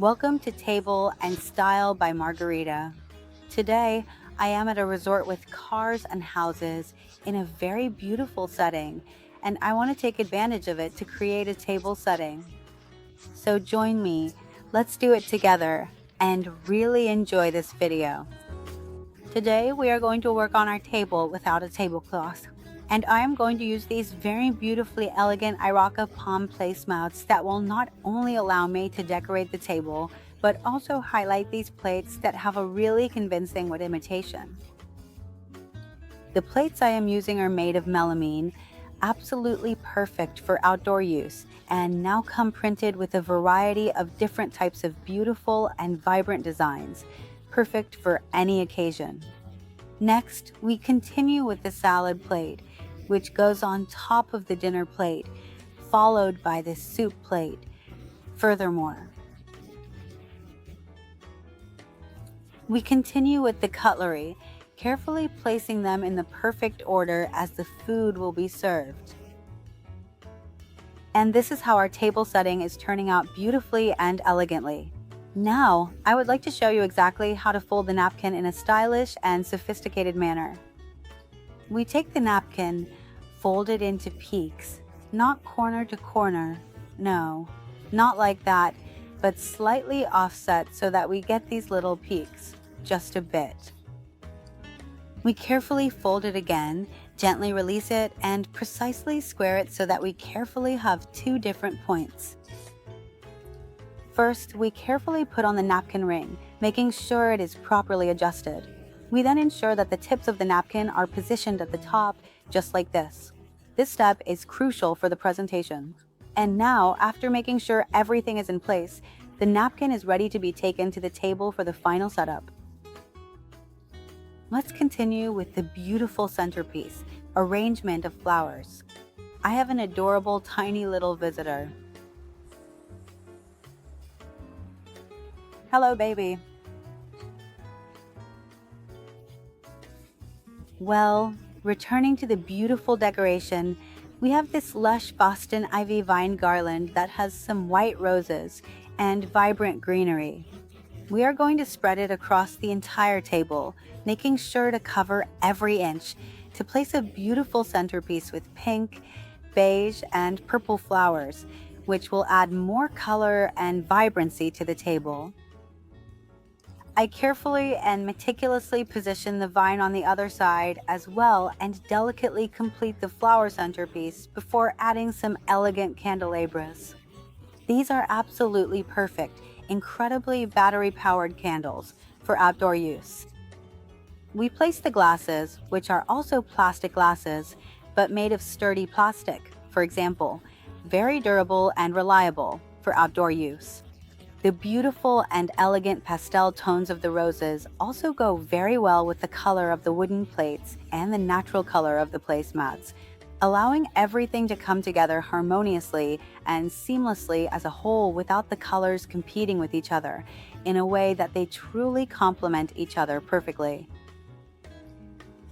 Welcome to Table and Style by Margarita. Today, I am at a resort with cars and houses in a very beautiful setting, and I want to take advantage of it to create a table setting. So join me, let's do it together, and really enjoy this video. Today, we are going to work on our table without a tablecloth. And I am going to use these very beautifully elegant Iraka palm placemats that will not only allow me to decorate the table, but also highlight these plates that have a really convincing wood imitation. The plates I am using are made of melamine, absolutely perfect for outdoor use, and now come printed with a variety of different types of beautiful and vibrant designs, perfect for any occasion. Next, we continue with the salad plate, which goes on top of the dinner plate, followed by the soup plate. Furthermore, we continue with the cutlery, carefully placing them in the perfect order as the food will be served. And this is how our table setting is turning out beautifully and elegantly. Now, I would like to show you exactly how to fold the napkin in a stylish and sophisticated manner. We take the napkin, fold it into peaks, not corner to corner, no, not like that, but slightly offset so that we get these little peaks, just a bit. We carefully fold it again, gently release it, and precisely square it so that we carefully have two different points. First, we carefully put on the napkin ring, making sure it is properly adjusted. We then ensure that the tips of the napkin are positioned at the top, just like this. This step is crucial for the presentation. And now, after making sure everything is in place, the napkin is ready to be taken to the table for the final setup. Let's continue with the beautiful centerpiece, arrangement of flowers. I have an adorable tiny little visitor. Hello, baby. Well, returning to the beautiful decoration, we have this lush Boston ivy vine garland that has some white roses and vibrant greenery. We are going to spread it across the entire table, making sure to cover every inch to place a beautiful centerpiece with pink, beige, and purple flowers, which will add more color and vibrancy to the table. I carefully and meticulously position the vine on the other side as well and delicately complete the flower centerpiece before adding some elegant candelabras. These are absolutely perfect, incredibly battery-powered candles for outdoor use. We place the glasses, which are also plastic glasses, but made of sturdy plastic, for example, very durable and reliable for outdoor use. The beautiful and elegant pastel tones of the roses also go very well with the color of the wooden plates and the natural color of the placemats, allowing everything to come together harmoniously and seamlessly as a whole without the colors competing with each other in a way that they truly complement each other perfectly.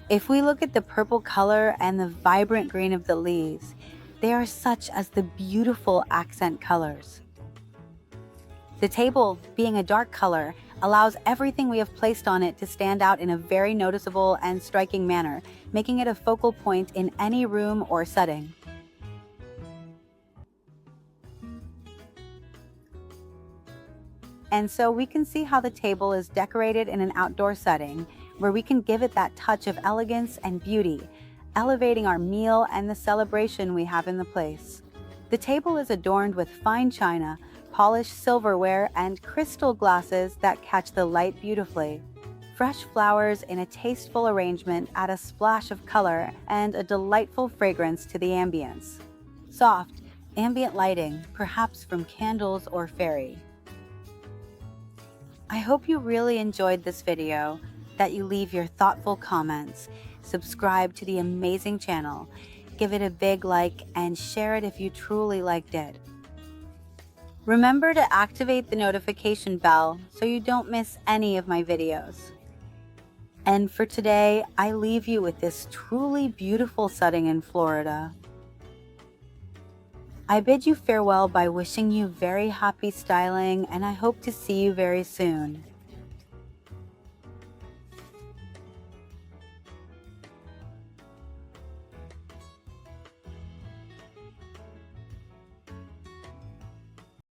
If we look at the purple color and the vibrant green of the leaves, they are such as the beautiful accent colors. The table, being a dark color, allows everything we have placed on it to stand out in a very noticeable and striking manner, making it a focal point in any room or setting. And so we can see how the table is decorated in an outdoor setting, where we can give it that touch of elegance and beauty, elevating our meal and the celebration we have in the place. The table is adorned with fine china, polished silverware, and crystal glasses that catch the light beautifully. Fresh flowers in a tasteful arrangement add a splash of color and a delightful fragrance to the ambience. Soft, ambient lighting, perhaps from candles or fairy. I hope you really enjoyed this video, that you leave your thoughtful comments, subscribe to the amazing channel, give it a big like, and share it if you truly liked it. Remember to activate the notification bell so you don't miss any of my videos. And for today, I leave you with this truly beautiful setting in Florida. I bid you farewell by wishing you very happy styling, and I hope to see you very soon.